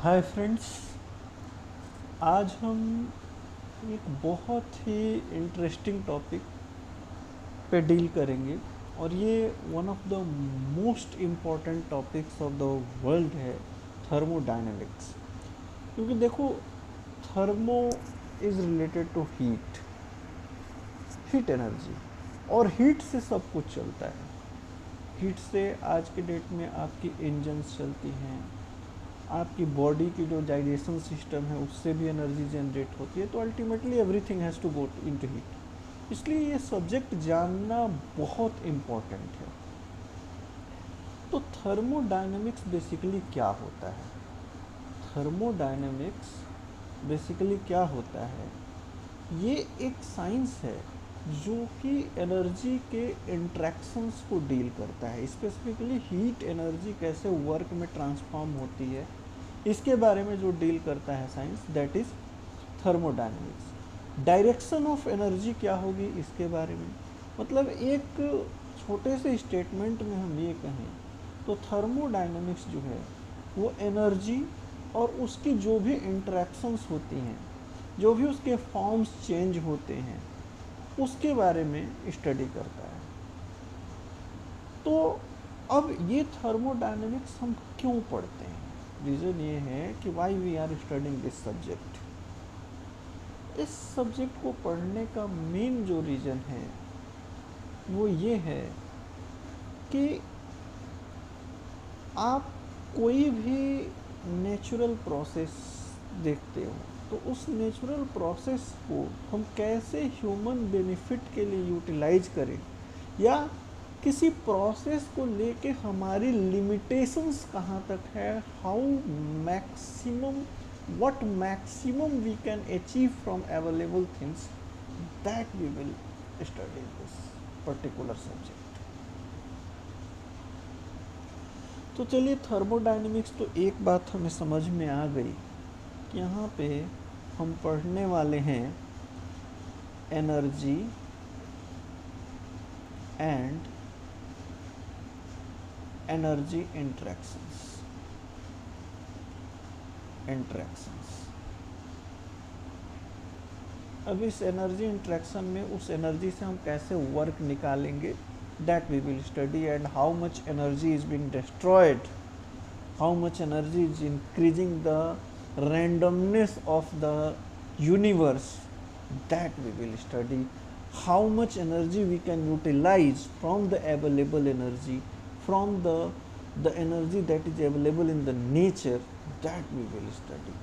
Hi friends. आज हम एक बहुत ही इंटरेस्टिंग टॉपिक पे डील करेंगे और ये one of the most important topics of the world है, थर्मोडायनेमिक्स। क्योंकि देखो, thermo is related to heat energy, और हीट से सब कुछ चलता है। हीट से आज के डेट में आपकी इंजन्स चलती हैं, आपकी बॉडी की जो डाइजेशन सिस्टम है उससे भी एनर्जी जनरेट होती है। तो ultimately everything has to go into heat. इसलिए ये सब्जेक्ट जानना बहुत इम्पॉर्टेंट है। तो थर्मोडायनेमिक्स बेसिकली क्या होता है? थर्मोडायनेमिक्स बेसिकली क्या होता है? ये एक साइंस है जो कि एनर्जी के इंट्रैक्शंस को डील करता है। स्पेसिफिकली हीट एनर्जी कैसे वर्क में ट्रांसफॉर्म होती है, इसके बारे में जो डील करता है science, that is thermodynamics. Direction of energy क्या होगी, इसके बारे में। मतलब एक छोटे से स्टेटमेंट में हम ये कहें तो थर्मोडायनेमिक्स जो है वो एनर्जी और उसकी जो भी इंटरेक्शंस होती हैं, जो भी उसके फॉर्म्स चेंज होते हैं, उसके बारे में स्टडी करता है। तो अब ये थर्मोडायनेमिक्स हम क्यों पढ़ते हैं? रीज़न ये है कि why we are studying this subject. इस सब्जेक्ट को पढ़ने का मेन जो रीज़न है वो ये है कि आप कोई भी नेचुरल प्रोसेस देखते हो तो उस नेचुरल प्रोसेस को हम कैसे ह्यूमन बेनिफिट के लिए यूटिलाइज करें, या किसी प्रोसेस को लेके हमारी लिमिटेशंस कहाँ तक है, how maximum what maximum we can achieve from available things, that we will study in this particular subject. तो चलिए, थर्मोडायनेमिक्स तो एक बात हमें समझ में आ गई कि यहाँ पे हम पढ़ने वाले हैं एनर्जी एंड एनर्जी इंटरेक्शंस। अब इस एनर्जी इंटरेक्शन में उस एनर्जी से हम कैसे वर्क निकालेंगे, that we will study, and how much energy is being destroyed, how much energy is increasing the randomness of the universe, that we will study. How much energy we can utilize from the available energy, from the energy that is available in the nature, that we will study.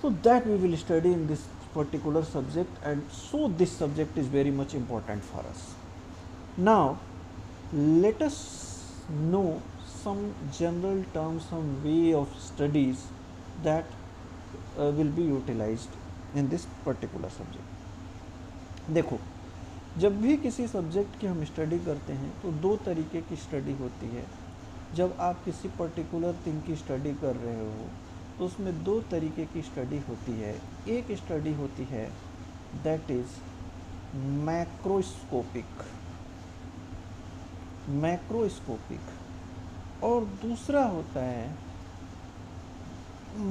So that we will study in this particular subject, and so this subject is very much important for us. Now let us know some general terms, some way of studies that will be utilized in this particular subject. देखो, जब भी किसी subject की हम study करते हैं तो दो तरीके की स्टडी होती है। जब आप किसी पर्टिकुलर थिंग की स्टडी कर रहे हो तो उसमें दो तरीके की स्टडी होती है। एक स्टडी होती है दैट इज़ मैक्रोस्कोपिक, और दूसरा होता है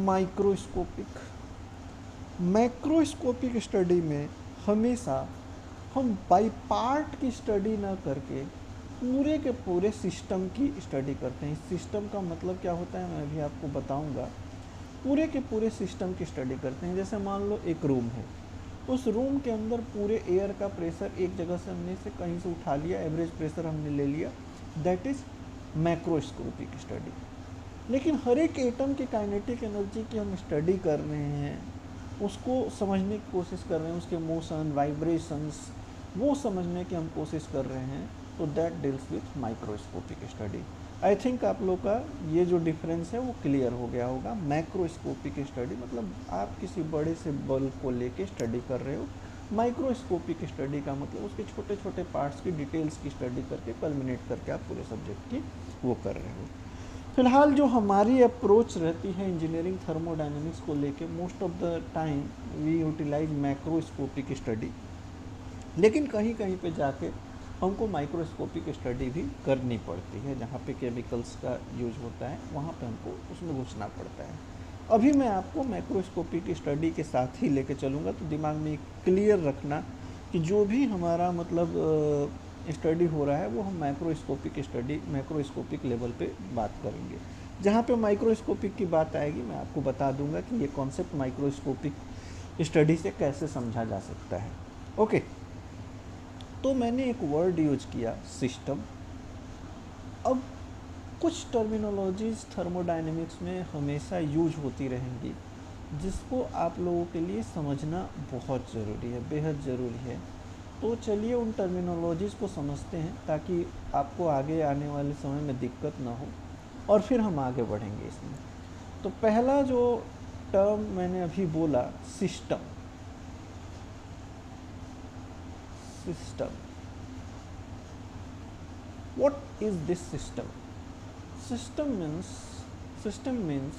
माइक्रोस्कोपिक। मैक्रोस्कोपिक स्टडी में हमेशा हम बाई पार्ट की स्टडी ना करके पूरे के पूरे सिस्टम की स्टडी करते हैं। सिस्टम का मतलब क्या होता है मैं अभी आपको बताऊंगा। पूरे के पूरे सिस्टम की स्टडी करते हैं। जैसे मान लो एक रूम है, उस रूम के अंदर पूरे एयर का प्रेशर एक जगह से हमने से कहीं से उठा लिया, एवरेज प्रेशर हमने ले लिया, दैट इज़ मैक्रोस्कोपिक स्टडी। लेकिन हर एक एटम की काइनेटिक एनर्जी की हम स्टडी कर रहे हैं, उसको समझने की कोशिश कर रहे हैं, उसके मोशन, वाइब्रेशंस, वो समझने की हम कोशिश कर रहे हैं, तो that deals with microscopic study. I think आप लोग का ये जो डिफरेंस है वो क्लियर हो गया होगा। मैक्रोस्कोपिक स्टडी मतलब आप किसी बड़े से बल्ब को लेके स्टडी कर रहे हो, माइक्रोस्कोपिक स्टडी का मतलब उसके छोटे छोटे पार्ट्स की डिटेल्स की स्टडी करके कल्मिनेट करके आप पूरे सब्जेक्ट की वो कर रहे हो। फिलहाल जो हमारी अप्रोच रहती है इंजीनियरिंग थर्मोडायनेमिक्स को लेके, most of the time we utilise macroscopic study. लेकिन कहीं कहीं पे जाके हमको माइक्रोस्कोपिक स्टडी भी करनी पड़ती है, जहाँ पे केमिकल्स का यूज होता है वहाँ पे हमको उसमें घुसना पड़ता है। अभी मैं आपको माइक्रोस्कोपिक स्टडी के साथ ही लेके चलूँगा, तो दिमाग में क्लियर रखना कि जो भी हमारा मतलब स्टडी हो रहा है वो हम माइक्रोस्कोपिक लेवल पे बात करेंगे। जहाँ पे माइक्रोस्कोपिक की बात आएगी मैं आपको बता दूंगा कि ये कॉन्सेप्ट माइक्रोस्कोपिक स्टडी से कैसे समझा जा सकता है। ओके, तो मैंने एक वर्ड यूज किया सिस्टम। अब कुछ टर्मिनोलॉजीज थर्मोडायनेमिक्स में हमेशा यूज होती रहेंगी, जिसको आप लोगों के लिए समझना बहुत ज़रूरी है, बेहद ज़रूरी है। तो चलिए उन टर्मिनोलॉजीज़ को समझते हैं ताकि आपको आगे आने वाले समय में दिक्कत ना हो, और फिर हम आगे बढ़ेंगे इसमें। तो पहला जो टर्म मैंने अभी बोला, system. System, what is this system? System means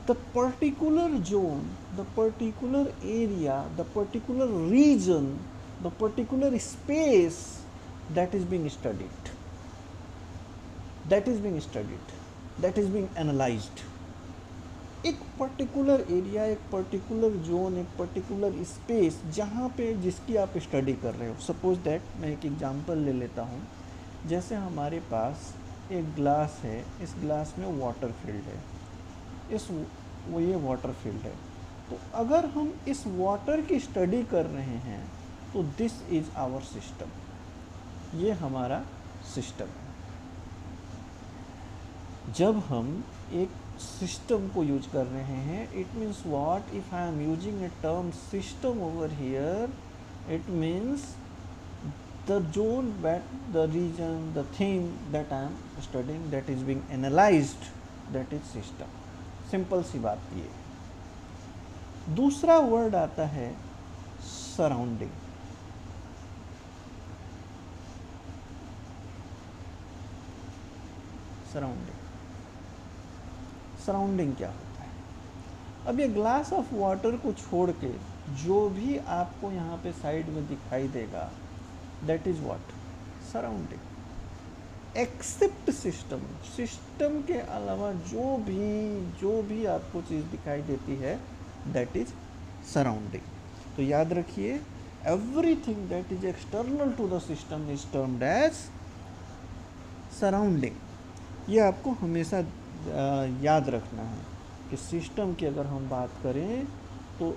the particular zone, the particular area, the particular region, the particular space that is being studied, that is being analyzed. एक पर्टिकुलर एरिया, एक particular zone, एक particular space जहाँ पे जिसकी आप study कर रहे हो। सपोज दैट मैं एक एग्जांपल ले लेता हूँ। जैसे हमारे पास एक ग्लास है, इस ग्लास में वाटर फील्ड है, ये वाटर फील्ड है। तो अगर हम इस वाटर की स्टडी कर रहे हैं तो दिस इज आवर सिस्टम, ये हमारा सिस्टम है। जब हम एक सिस्टम को यूज कर रहे हैं, it means what, if I am using a term system over here, it means the zone, the region, the thing that I am studying, that is being analyzed, that is system. Simple सी बात ये। दूसरा word आता है surrounding. Surrounding क्या होता है? अब ये ग्लास ऑफ वाटर को छोड़ के जो भी आपको यहाँ पे साइड में दिखाई देगा, that is what? Surrounding. Except system, system के अलावा जो भी आपको चीज़ दिखाई देती है, that is surrounding. तो याद रखिए, everything that is external to the system is termed as surrounding. ये आपको हमेशा याद रखना है कि सिस्टम की अगर हम बात करें तो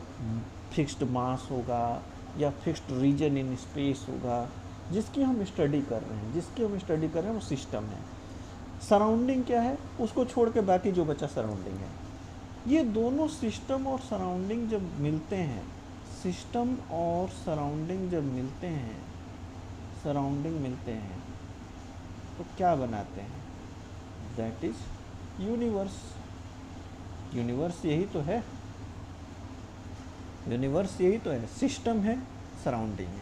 फिक्स्ड मास होगा या फिक्स्ड रीजन इन स्पेस होगा, जिसकी हम स्टडी कर रहे हैं वो सिस्टम है। सराउंडिंग क्या है? उसको छोड़ के बाकी जो बचा सराउंडिंग है। ये दोनों सिस्टम और सराउंडिंग जब मिलते हैं, तो क्या बनाते हैं? That is universe. यूनिवर्स यही तो है, सिस्टम है, सराउंडिंग है।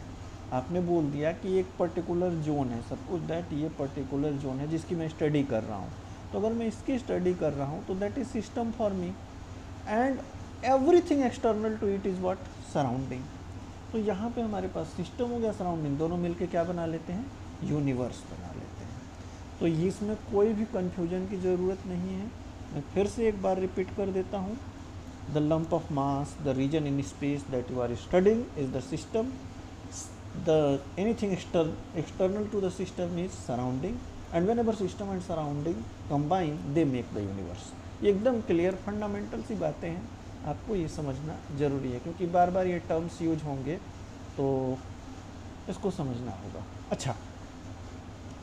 आपने बोल दिया कि एक पर्टिकुलर जोन है, सपोज दैट ये पर्टिकुलर जोन है जिसकी मैं स्टडी कर रहा हूँ, तो अगर मैं इसकी स्टडी कर रहा हूँ तो that is system for me, and everything external to it is what? Surrounding. तो यहाँ पे हमारे पास सिस्टम हो गया, सराउंडिंग, दोनों मिलके क्या बना लेते हैं? यूनिवर्स बना लेते हैं। तो इसमें कोई भी कन्फ्यूजन की ज़रूरत नहीं है। मैं फिर से एक बार रिपीट कर देता हूँ। The lump of mass, the region in space that you are studying is the system. Anything external to the system is surrounding, and whenever system and surrounding combine, they make the universe. ये एकदम clear fundamental सी बातें हैं, आपको ये समझना ज़रूरी है, क्योंकि बार बार ये टर्म्स यूज होंगे तो इसको समझना होगा। अच्छा,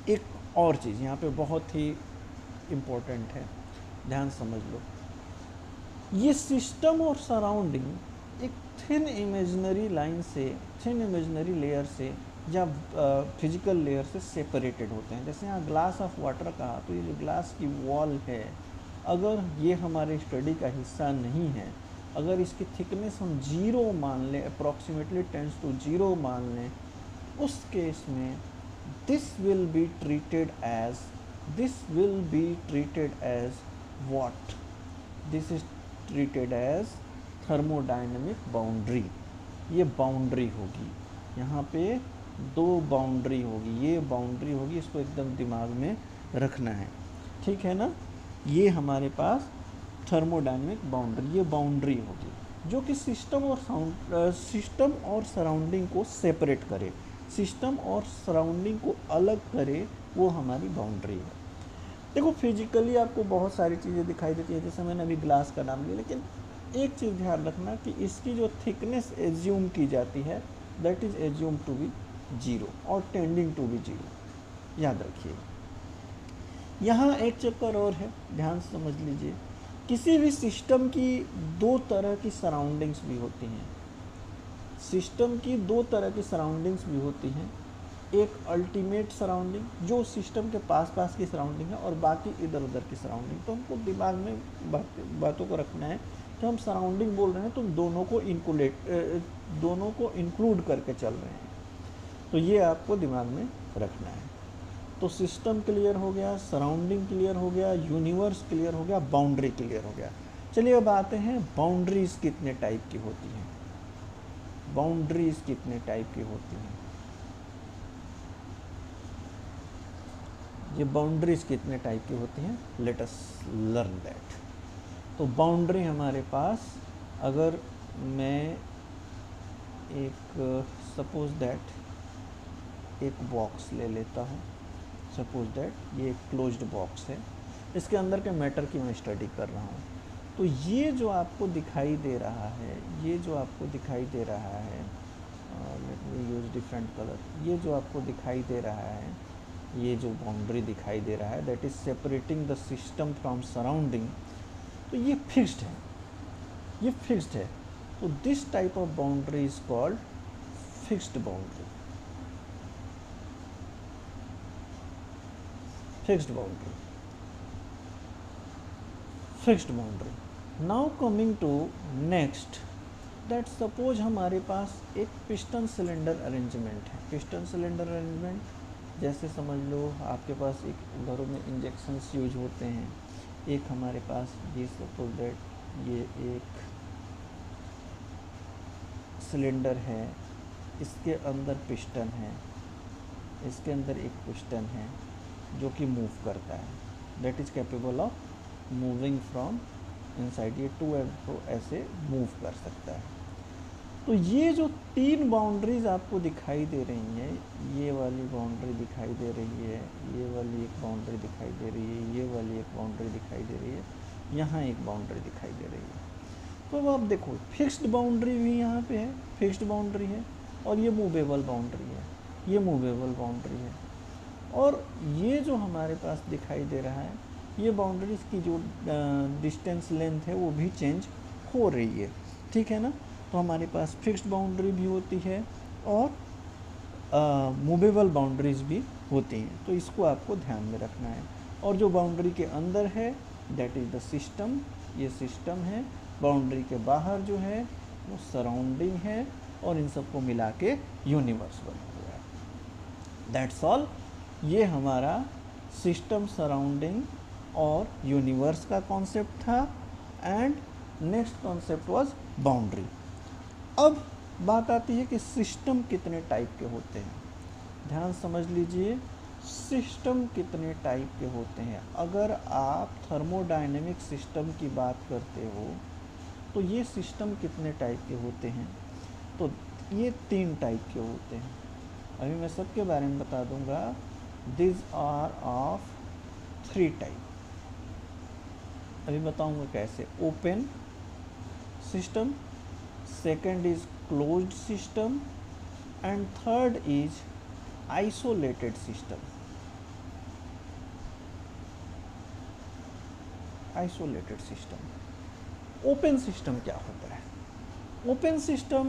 एक और चीज़ यहाँ पे बहुत ही इम्पोर्टेंट है, ध्यान समझ लो। ये सिस्टम और सराउंडिंग एक थिन इमेजिनरी लेयर से या फिजिकल लेयर से सेपरेटेड होते हैं। जैसे यहाँ ग्लास ऑफ वाटर कहा, तो ये जो ग्लास की वॉल है, अगर ये हमारे स्टडी का हिस्सा नहीं है, अगर इसकी थिकनेस हम 0 मान लें, अप्रॉक्सीमेटली टेंड्स टू 0 मान लें, उस केस में this will be treated as what? This is treated as thermodynamic boundary. ये बाउंड्री होगी, यहाँ पे दो बाउंड्री होगी, ये बाउंड्री होगी, इसको एकदम दिमाग में रखना है, ठीक है ना। ये हमारे पास थर्मोडायनेमिक बाउंड्री, ये बाउंड्री होगी जो कि सिस्टम और सराउंडिंग को सेपरेट करे, सिस्टम और सराउंडिंग को अलग करे, वो हमारी बाउंड्री है। देखो फिजिकली आपको बहुत सारी चीज़ें दिखाई देती है, जैसे मैंने अभी ग्लास का नाम लिया, लेकिन एक चीज़ ध्यान रखना कि इसकी जो थिकनेस एज्यूम की जाती है that is assume to be 0 और टेंडिंग टू बी 0, याद रखिए। यहाँ एक चक्कर और है, ध्यान से समझ लीजिए। किसी भी सिस्टम की दो तरह की सराउंडिंग्स भी होती हैं, सिस्टम की दो तरह की सराउंडिंग्स भी होती हैं। एक अल्टीमेट सराउंडिंग जो सिस्टम के पास पास की सराउंडिंग है, और बाकी इधर उधर की सराउंडिंग। तो हमको दिमाग में बातों को रखना है कि हम सराउंडिंग बोल रहे हैं तो दोनों को इंक्लूड करके चल रहे हैं, तो ये आपको दिमाग में रखना है। तो सिस्टम क्लियर हो गया, सराउंडिंग क्लियर हो गया, यूनिवर्स क्लियर हो गया, बाउंड्री क्लियर हो गया। चलिए अब आते हैं बाउंड्रीज कितने टाइप की होती हैं, बाउंड्रीज कितने टाइप की होती हैं, ये बाउंड्रीज कितने टाइप की होती हैं, लेट अस लर्न दैट। तो बाउंड्री हमारे पास, अगर मैं एक सपोज दैट एक बॉक्स ले लेता हूँ, सपोज दैट ये एक क्लोज्ड बॉक्स है, इसके अंदर के मैटर की मैं स्टडी कर रहा हूँ। तो ये जो आपको दिखाई दे रहा है, ये जो आपको दिखाई दे रहा है, let me use different colour, ये जो आपको दिखाई दे रहा है, ये जो बाउंड्री दिखाई दे रहा है that is separating the system from surrounding, तो ये फिक्स्ड है, ये फिक्स्ड है। तो this type of boundary is called fixed boundary, fixed boundary, fixed boundary. Now coming to next, that suppose हमारे पास एक पिस्टन सिलेंडर अरेंजमेंट है। पिस्टन सिलेंडर अरेंजमेंट जैसे समझ लो आपके पास एक घरों में इंजेक्शंस यूज होते हैं, एक हमारे पास ये सपोज दैट ये एक सिलेंडर है, इसके अंदर पिस्टन है, इसके अंदर एक पिस्टन है जो कि मूव करता है, that is capable of moving from inside, ये टू एंड फ्रो ऐसे मूव कर सकता है। तो ये जो तीन बाउंड्रीज आपको दिखाई दे रही हैं, ये वाली बाउंड्री दिखाई दे रही है, ये वाली एक बाउंड्री दिखाई दे रही है, ये वाली एक बाउंड्री दिखाई दे रही है, यहाँ एक बाउंड्री दिखाई दे रही है। तो अब आप देखो फिक्स्ड बाउंड्री भी यहाँ पे है, फिक्स्ड बाउंड्री है, और ये मूवेबल बाउंड्री है, ये मूवेबल बाउंड्री है। और ये जो हमारे पास दिखाई दे रहा है, ये बाउंड्रीज की जो डिस्टेंस लेंथ है वो भी चेंज हो रही है, ठीक है ना। तो हमारे पास फिक्स्ड बाउंड्री भी होती है और मूवेबल बाउंड्रीज भी होती हैं, तो इसको आपको ध्यान में रखना है। और जो बाउंड्री के अंदर है दैट इज़ द सिस्टम, ये सिस्टम है। बाउंड्री के बाहर जो है वो सराउंडिंग है, और इन सबको मिला के यूनिवर्स बना हुआ है। दैट्स ऑल, ये हमारा सिस्टम, सराउंडिंग और यूनिवर्स का कॉन्सेप्ट था, and next concept was boundary. अब बात आती है कि सिस्टम कितने टाइप के होते हैं। ध्यान समझ लीजिए, सिस्टम कितने टाइप के होते हैं। अगर आप थर्मोडायनेमिक सिस्टम की बात करते हो तो ये सिस्टम कितने टाइप के होते हैं, तो ये 3 टाइप के होते हैं। अभी मैं सबके बारे में बता दूंगा। This are of 3 type. अभी बताऊंगा कैसे। Open system, second is closed system, and third is isolated system. Isolated system. Open system क्या होता है? ओपन सिस्टम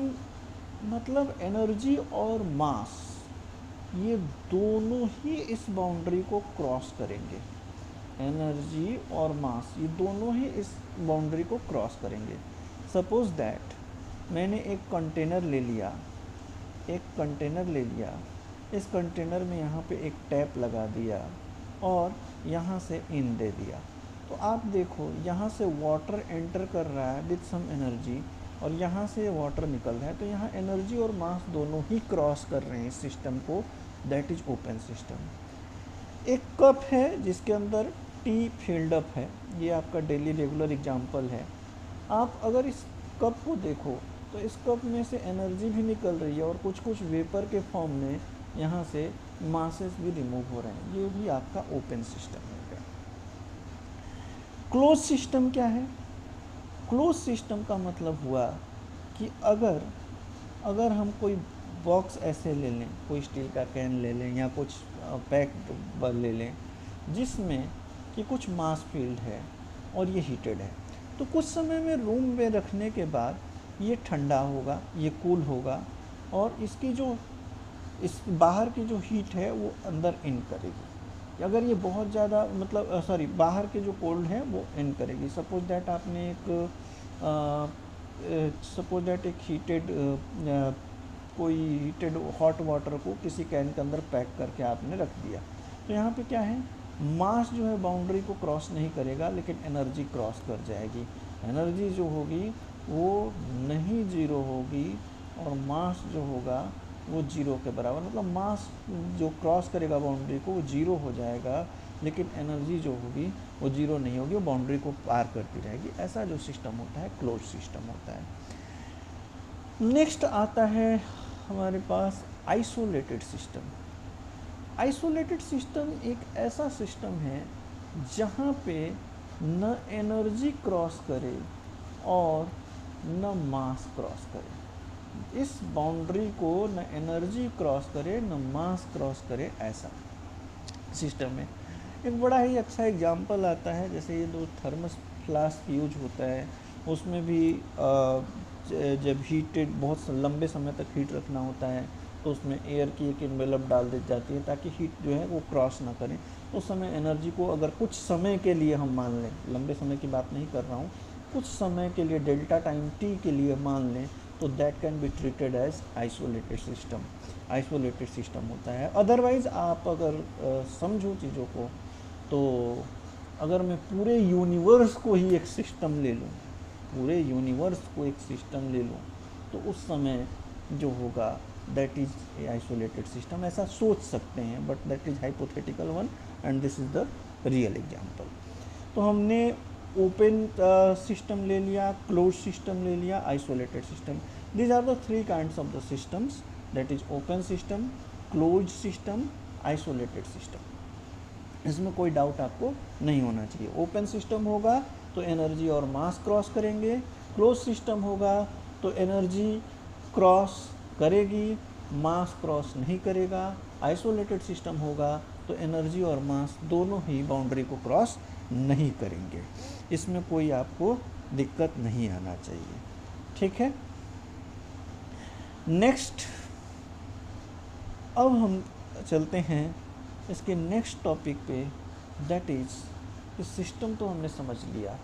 मतलब एनर्जी और मास ये दोनों ही इस बाउंड्री को क्रॉस करेंगे। एनर्जी और मास ये दोनों ही इस बाउंड्री को क्रॉस करेंगे। सपोज दैट मैंने एक कंटेनर ले लिया, इस कंटेनर में यहाँ पे एक टैप लगा दिया और यहाँ से इन दे दिया। तो आप देखो यहाँ से वाटर एंटर कर रहा है विथ सम एनर्जी, और यहाँ से वाटर निकल रहा है, तो यहाँ एनर्जी और मास दोनों ही क्रॉस कर रहे हैं इस सिस्टम को, दैट इज ओपन सिस्टम। एक कप है जिसके अंदर टी फिल्ड अप है, ये आपका डेली रेगुलर एग्जांपल है। आप अगर इस कप को देखो तो इस कप में से एनर्जी भी निकल रही है और कुछ कुछ वेपर के फॉर्म में यहाँ से मासेस भी रिमूव हो रहे हैं, ये भी आपका ओपन सिस्टम हो गया। क्लोज सिस्टम क्या है? क्लोज सिस्टम का मतलब हुआ कि अगर हम कोई बॉक्स ऐसे ले लें, कोई स्टील का कैन ले लें या कुछ पैक ले लें जिसमें कि कुछ मास फील्ड है और ये हीटेड है, तो कुछ समय में रूम में रखने के बाद ये ठंडा होगा, ये कूल होगा और इसकी जो इस बाहर की जो हीट है वो अंदर इन करेगी। अगर ये बहुत ज़्यादा मतलब बाहर के जो कोल्ड है वो इन करेगी। सपोज दैट आपने एक हीटेड कोई हीटेड हॉट वाटर को किसी कैन के अंदर पैक करके आपने रख दिया, तो यहाँ पे क्या है, मास जो है बाउंड्री को क्रॉस नहीं करेगा लेकिन एनर्जी क्रॉस कर जाएगी। एनर्जी जो होगी वो नहीं जीरो होगी और मास जो होगा वो जीरो के बराबर, मतलब मास जो क्रॉस करेगा बाउंड्री को वो जीरो हो जाएगा लेकिन एनर्जी जो होगी वो जीरो नहीं होगी, वो बाउंड्री को पार करती रहेगी। ऐसा जो सिस्टम होता है क्लोज सिस्टम होता है। नेक्स्ट आता है हमारे पास आइसोलेटेड सिस्टम। आइसोलेटेड सिस्टम एक ऐसा सिस्टम है जहाँ पे न एनर्जी क्रॉस करे और न मास क्रॉस करे। इस बाउंड्री को न एनर्जी क्रॉस करे न मास क्रॉस करे, ऐसा सिस्टम है। एक बड़ा ही अच्छा एग्जांपल आता है, जैसे ये दो थर्मस फ्लास्क यूज होता है, उसमें भी जब हीटेड बहुत लंबे समय तक हीट रखना होता है तो उसमें एयर की एक एनवेलप डाल दी जाती है ताकि हीट जो है वो क्रॉस ना करें। तो उस समय एनर्जी को अगर कुछ समय के लिए हम मान लें, लंबे समय की बात नहीं कर रहा हूँ, कुछ समय के लिए डेल्टा टाइम टी के लिए मान लें, तो that can be treated as isolated system. Isolated system होता है। अदरवाइज़ आप अगर समझो चीज़ों को, तो अगर मैं पूरे यूनिवर्स को ही एक सिस्टम ले लूँ, पूरे यूनिवर्स को एक सिस्टम ले लूँ, तो उस समय जो होगा दैट इज आइसोलेटेड सिस्टम। ऐसा सोच सकते हैं, but that is hypothetical one and this is the real example. तो हमने ओपन सिस्टम ले लिया, क्लोज सिस्टम ले लिया, isolated system. These are the three kinds of the systems, that is open system, close system, isolated system. इसमें कोई doubt आपको नहीं होना चाहिए। ओपन सिस्टम होगा तो एनर्जी और मास क्रॉस करेंगे, क्लोज सिस्टम होगा तो एनर्जी क्रॉस करेगी, मास क्रॉस नहीं करेगा। आइसोलेटेड सिस्टम होगा तो एनर्जी और मास दोनों ही बाउंड्री को क्रॉस नहीं करेंगे। इसमें कोई आपको दिक्कत नहीं आना चाहिए, ठीक है। नेक्स्ट, अब हम चलते हैं इसके नेक्स्ट टॉपिक पे, दैट इज सिस्टम तो हमने समझ लिया,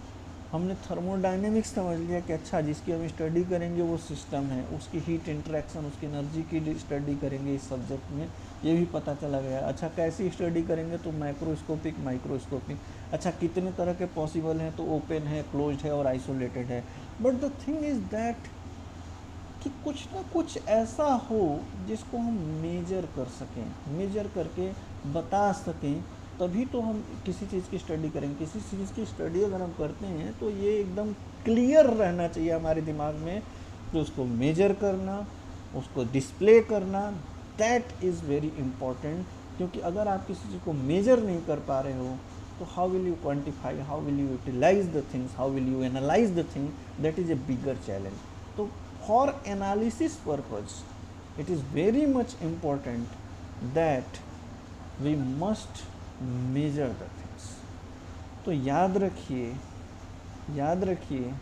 हमने थर्मोडायनेमिक्स समझ लिया कि अच्छा जिसकी हम स्टडी करेंगे वो सिस्टम है, उसकी हीट इंटरेक्शन, उसकी एनर्जी की स्टडी करेंगे इस सब्जेक्ट में, ये भी पता चला गया। अच्छा कैसी स्टडी करेंगे, तो माइक्रोस्कोपिक, माइक्रोस्कोपिक। अच्छा कितने तरह के पॉसिबल हैं, तो ओपन है, क्लोज्ड है और आइसोलेटेड है। But the thing is that कि कुछ ना कुछ ऐसा हो जिसको हम मेजर कर सकें, मेजर करके बता सकें, तभी तो हम किसी चीज़ की स्टडी करेंगे। किसी चीज़ की स्टडी अगर हम करते हैं तो ये एकदम क्लियर रहना चाहिए हमारे दिमाग में कि उसको मेजर करना, उसको डिस्प्ले करना, दैट इज़ वेरी इम्पॉर्टेंट। क्योंकि अगर आप किसी चीज़ को मेजर नहीं कर पा रहे हो तो how will you quantify, how will you utilise the things, how will you analyse the thing, that is a bigger challenge. तो for analysis purpose it is very much important that we must measure the things. तो याद रखिए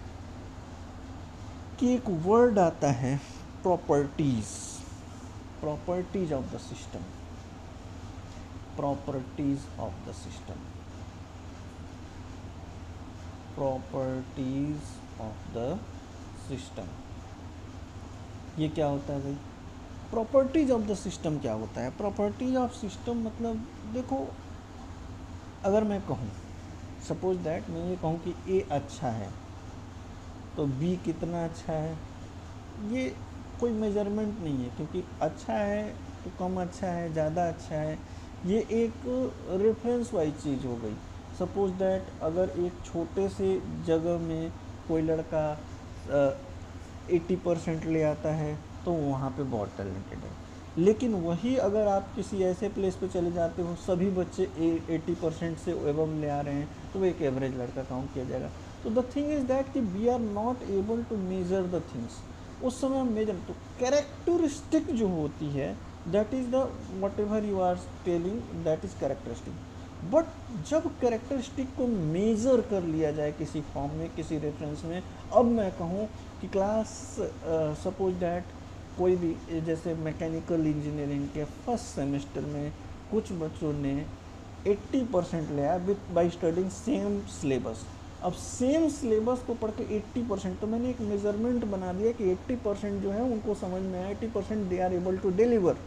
कि एक word आता है properties, properties of the system, properties of the system, properties of the system. ये क्या होता है भाई? प्रॉपर्टीज ऑफ द सिस्टम क्या होता है? प्रॉपर्टीज ऑफ सिस्टम मतलब देखो, अगर मैं कहूँ, सपोज दैट मैं ये कहूँ कि ए अच्छा है, तो बी कितना अच्छा है, ये कोई मेजरमेंट नहीं है, क्योंकि अच्छा है तो कम अच्छा है, ज़्यादा अच्छा है, ये एक रेफरेंस वाइज चीज़ हो गई। सपोज दैट अगर एक छोटे से जगह में कोई लड़का 80% ले आता है तो वहाँ पे बहुत टैलेंटेड है, लेकिन वही अगर आप किसी ऐसे प्लेस पे चले जाते हो सभी बच्चे 80% से एवं ले आ रहे हैं तो वो एक एवरेज लड़का काउंट किया जाएगा। तो द थिंग इज़ दैट कि we are not able to measure the things, उस समय हम मेजर, तो कैरेक्टरिस्टिक जो होती है that is the whatever you are telling that is characteristic. But जब कैरेक्टरिस्टिक को मेज़र कर लिया जाए किसी फॉर्म में, किसी रेफरेंस में, अब मैं कहूँ कि क्लास सपोज दैट कोई भी जैसे मैकेनिकल इंजीनियरिंग के फर्स्ट सेमेस्टर में कुछ बच्चों ने 80% लिया with by studying same syllabus. अब सेम सिलेबस को पढ़ के 80%, तो मैंने एक मेजरमेंट बना दिया कि 80% जो है उनको समझ में आया, 80% they are able to deliver.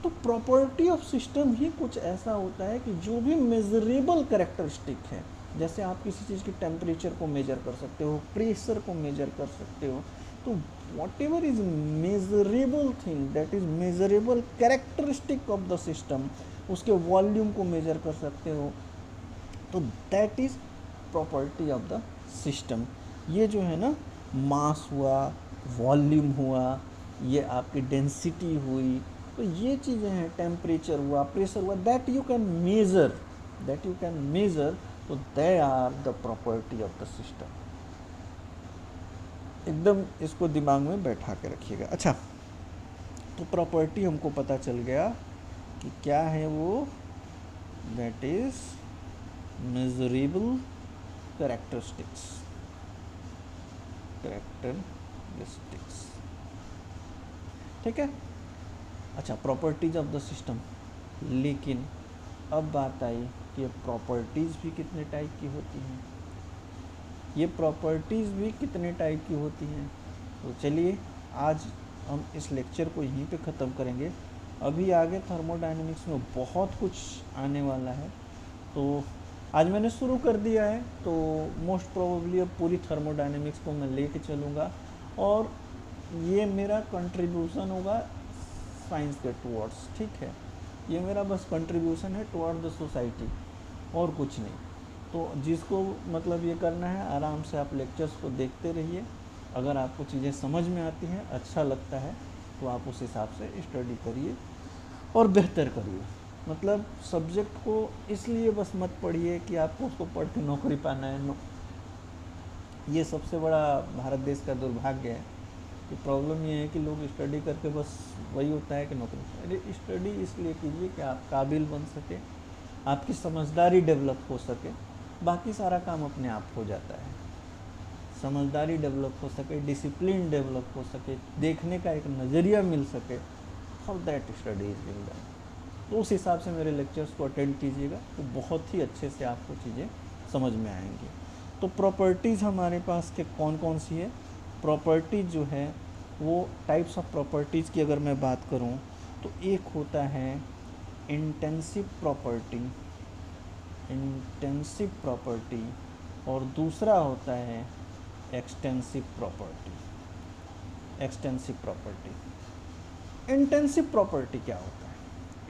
तो प्रॉपर्टी ऑफ सिस्टम ही कुछ ऐसा होता है कि जो भी मेजरेबल कैरेक्टरिस्टिक है, जैसे आप किसी चीज़ की टेम्परेचर को मेजर कर सकते हो, प्रेशर को मेजर कर सकते हो, तो what ever is measurable thing that is measurable characteristic of the system, उसके वॉल्यूम को मेजर कर सकते हो, तो that is property of the system. ये जो है ना, मास हुआ, वॉल्यूम हुआ, ये आपकी डेंसिटी हुई, तो ये चीज़ें हैं, टेम्परेचर हुआ, प्रेशर हुआ, that you can measure, that you can measure, तो they are the property of the system. एकदम इसको दिमाग में बैठा के रखिएगा। अच्छा, तो प्रॉपर्टी हमको पता चल गया कि क्या है वो, that is measurable characteristics, characteristics, ठीक है। अच्छा, प्रॉपर्टीज ऑफ द सिस्टम, लेकिन अब बात आई कि प्रॉपर्टीज़ भी कितने टाइप की होती हैं, ये प्रॉपर्टीज़ भी कितने टाइप की होती हैं। तो चलिए आज हम इस लेक्चर को यहीं पे ख़त्म करेंगे। अभी आगे थर्मोडायनेमिक्स में बहुत कुछ आने वाला है, तो आज मैंने शुरू कर दिया है, तो मोस्ट प्रोबेबली अब पूरी थर्मोडायनेमिक्स को मैं लेके चलूँगा, और ये मेरा कंट्रीब्यूशन होगा साइंस के टुवर्ड्स, ठीक है, ये मेरा बस कंट्रीब्यूशन है टुवर्ड द सोसाइटी, और कुछ नहीं। तो जिसको मतलब ये करना है, आराम से आप लेक्चर्स को देखते रहिए, अगर आपको चीज़ें समझ में आती हैं, अच्छा लगता है, तो आप उस हिसाब से स्टडी करिए और बेहतर करिए। मतलब सब्जेक्ट को इसलिए बस मत पढ़िए कि आपको उसको पढ़ के नौकरी पाना है, ये सबसे बड़ा भारत देश का दुर्भाग्य है कि प्रॉब्लम ये है कि लोग स्टडी करके बस वही होता है कि नौकरी। अरे स्टडी इसलिए कीजिए कि आप काबिल बन सके, आपकी समझदारी डेवलप हो सके, बाकी सारा काम अपने आप हो जाता है। समझदारी डेवलप हो सके, डिसिप्लिन डेवलप हो सके, देखने का एक नज़रिया मिल सके, how that study is being done. तो उस हिसाब से मेरे लेक्चर्स को अटेंड कीजिएगा, तो बहुत ही अच्छे से आपको चीज़ें समझ में आएंगी। तो प्रॉपर्टीज़ हमारे पास के कौन कौन सी है, प्रॉपर्टीज जो है वो टाइप्स ऑफ प्रॉपर्टीज़ की अगर मैं बात करूं, तो एक होता है इंटेंसिव प्रॉपर्टी, इंटेंसिव प्रॉपर्टी, और दूसरा होता है extensive property, extensive property. Intensive property क्या होता है?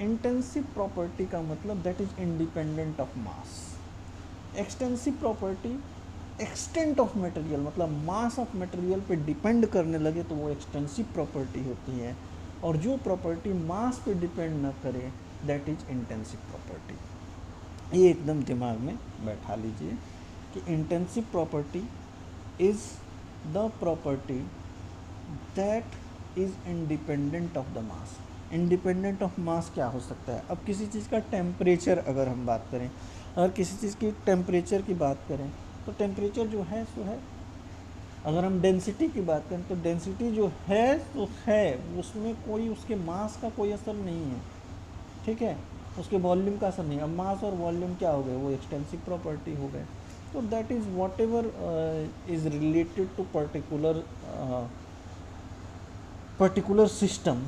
इंटेंसिव प्रॉपर्टी का मतलब that is independent of mass. Extensive property extent of material, मतलब मास ऑफ मटेरियल पे डिपेंड करने लगे तो वो एक्सटेंसिव प्रॉपर्टी होती है, और जो प्रॉपर्टी मास पे डिपेंड ना करे दैट इज इंटेंसिव प्रॉपर्टी। ये एकदम दिमाग में बैठा लीजिए कि intensive property is the property that is independent of the mass. Independent of mass क्या हो सकता है? अब किसी चीज़ का टेम्परेचर अगर हम बात करें, अगर किसी चीज़ की टेम्परेचर की बात करें, तो टेम्परेचर जो है सो है। अगर हम डेंसिटी की बात करें तो डेंसिटी जो है तो है, उसमें कोई उसके मास का कोई असर नहीं है, ठीक है, उसके वॉल्यूम का असर नहीं। अब मास और वॉल्यूम क्या हो गए? वो एक्सटेंसिव प्रॉपर्टी हो गए। तो that is whatever is related to particular system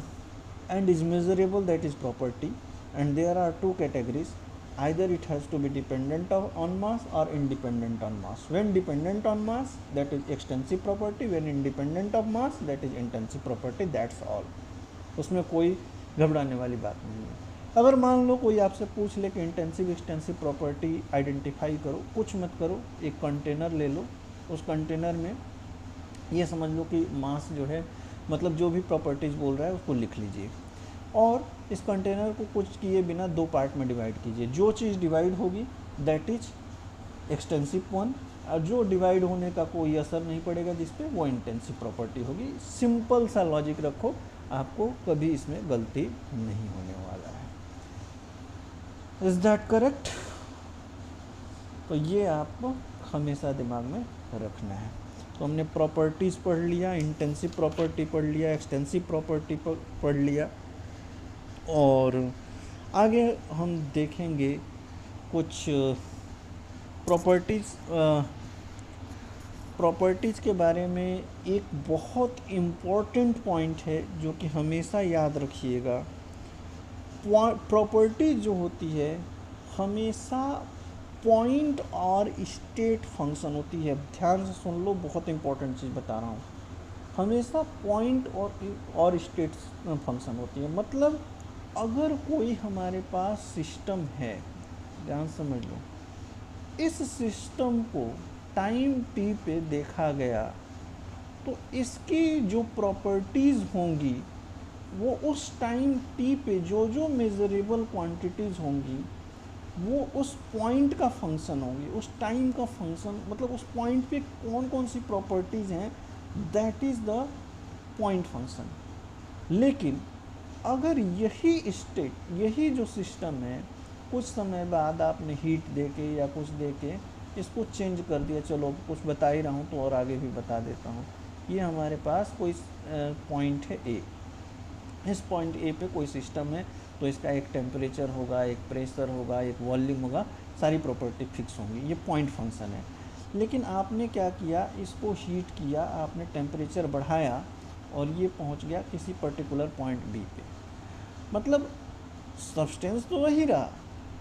and is measurable, that is property, and there are two categories, either it has to be dependent on mass or independent on mass. When dependent on mass, that is extensive property. When independent of mass, that is intensive property. That's all. उसमें कोई घबराने वाली बात नहीं है। अगर मान लो कोई आपसे पूछ ले कि इंटेंसिव एक्सटेंसिव प्रॉपर्टी आइडेंटिफाई करो, कुछ मत करो, एक कंटेनर ले लो, उस कंटेनर में ये समझ लो कि मास जो है, मतलब जो भी प्रॉपर्टीज़ बोल रहा है उसको लिख लीजिए, और इस कंटेनर को कुछ किए बिना दो पार्ट में डिवाइड कीजिए। जो चीज़ डिवाइड होगी दैट इज एक्सटेंसिव वन, और जो डिवाइड होने का कोई असर नहीं पड़ेगा जिस पे, वो इंटेंसिव प्रॉपर्टी होगी। सिंपल सा लॉजिक रखो, आपको कभी इसमें गलती नहीं होने वाला है। Is that correct? तो ये आपको हमेशा दिमाग में रखना है। तो हमने प्रॉपर्टीज़ पढ़ लिया, इंटेंसिव प्रॉपर्टी पढ़ लिया, एक्सटेंसिव प्रॉपर्टी पढ़ लिया, और आगे हम देखेंगे कुछ प्रॉपर्टीज़ के बारे में। एक बहुत इम्पॉर्टेंट पॉइंट है जो कि हमेशा याद रखिएगा। प्रॉपर्टी जो होती है हमेशा पॉइंट और स्टेट फंक्शन होती है। ध्यान से सुन लो, बहुत इंपॉर्टेंट चीज़ बता रहा हूँ। हमेशा पॉइंट और स्टेट फंक्शन होती है। मतलब अगर कोई हमारे पास सिस्टम है, ध्यान समझ लो, इस सिस्टम को टाइम टी पे देखा गया तो इसकी जो प्रॉपर्टीज़ होंगी वो उस टाइम टी पे जो जो मेजरेबल क्वांटिटीज़ होंगी वो उस पॉइंट का फंक्शन होगी, उस टाइम का फंक्शन। मतलब उस पॉइंट पे कौन कौन सी प्रॉपर्टीज़ हैं, that is the point function. लेकिन अगर यही स्टेट, यही जो सिस्टम है, कुछ समय बाद आपने हीट दे के या कुछ दे के इसको चेंज कर दिया, चलो कुछ बता ही रहा हूँ तो और आगे भी बता देता हूँ। ये हमारे पास कोई पॉइंट है ए, इस पॉइंट ए पे कोई सिस्टम है, तो इसका एक टेम्परेचर होगा, एक प्रेशर होगा, एक वॉल्यूम होगा, सारी प्रॉपर्टी फिक्स होंगी। ये पॉइंट फंक्शन है। लेकिन आपने क्या किया, इसको हीट किया, आपने टेम्परेचर बढ़ाया और ये पहुंच गया किसी पर्टिकुलर पॉइंट बी पे। मतलब सब्सटेंस तो वही रहा,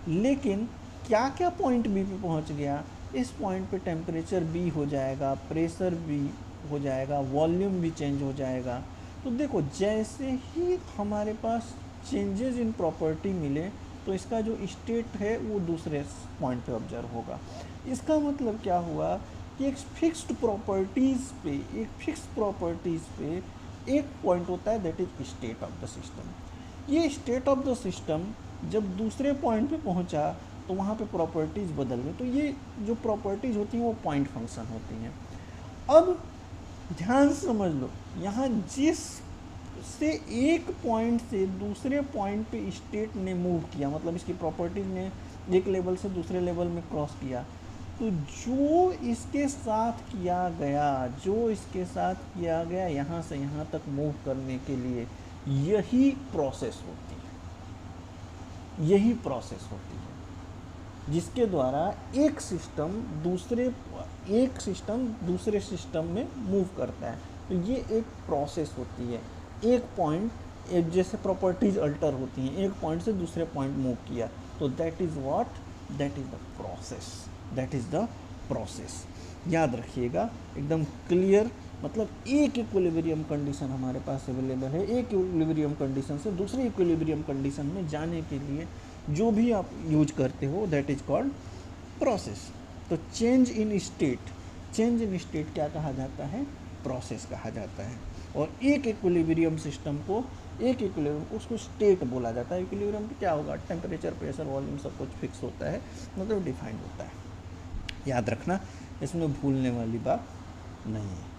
लेकिन क्या क्या पॉइंट बी पे पहुंच गया, इस पॉइंट पे टेम्परेचर बी हो जाएगा, प्रेशर बी हो जाएगा, वॉल्यूम भी चेंज हो जाएगा। तो देखो, जैसे ही हमारे पास चेंजेस इन प्रॉपर्टी मिले तो इसका जो स्टेट है वो दूसरे पॉइंट पे ऑब्जर्व होगा। इसका मतलब क्या हुआ कि एक फिक्स्ड प्रॉपर्टीज़ पे, एक फिक्स प्रॉपर्टीज़ पे एक पॉइंट होता है, that is state of the system. ये स्टेट ऑफ द सिस्टम जब दूसरे पॉइंट पे पहुंचा तो वहाँ पे प्रॉपर्टीज़ बदल गई। तो ये जो प्रॉपर्टीज़ होती हैं वो पॉइंट फंक्शन होती हैं। अब ध्यान समझ लो, यहाँ जिस से एक पॉइंट से दूसरे पॉइंट पे स्टेट ने मूव किया, मतलब इसकी प्रॉपर्टीज ने एक लेवल से दूसरे लेवल में क्रॉस किया, तो जो इसके साथ किया गया यहाँ से यहाँ तक मूव करने के लिए यही प्रोसेस होती है, जिसके द्वारा एक सिस्टम दूसरे सिस्टम में मूव करता है। तो ये एक प्रोसेस होती है। एक पॉइंट, एक जैसे प्रॉपर्टीज अल्टर होती हैं, एक पॉइंट से दूसरे पॉइंट मूव किया, तो दैट इज़ द प्रोसेस। याद रखिएगा, एकदम क्लियर। मतलब एक इक्विलिब्रियम कंडीशन हमारे पास अवेलेबल है, एक इक्विलिब्रियम कंडीशन से दूसरे इक्विलिब्रियम कंडीशन में जाने के लिए जो भी आप यूज करते हो दैट इज कॉल्ड प्रोसेस। तो चेंज इन स्टेट क्या कहा जाता है, प्रोसेस कहा जाता है। और एक इक्विलिब्रियम सिस्टम को, उसको स्टेट बोला जाता है। इक्विलिब्रियम में क्या होगा, टेम्परेचर, प्रेशर, वॉल्यूम सब कुछ फिक्स होता है, मतलब डिफाइंड होता है। याद रखना, इसमें भूलने वाली बात नहीं है।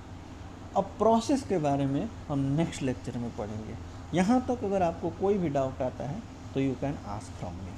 अब प्रोसेस के बारे में हम नेक्स्ट लेक्चर में पढ़ेंगे। यहाँ तक अगर आपको कोई भी डाउट आता है तो you can ask from me.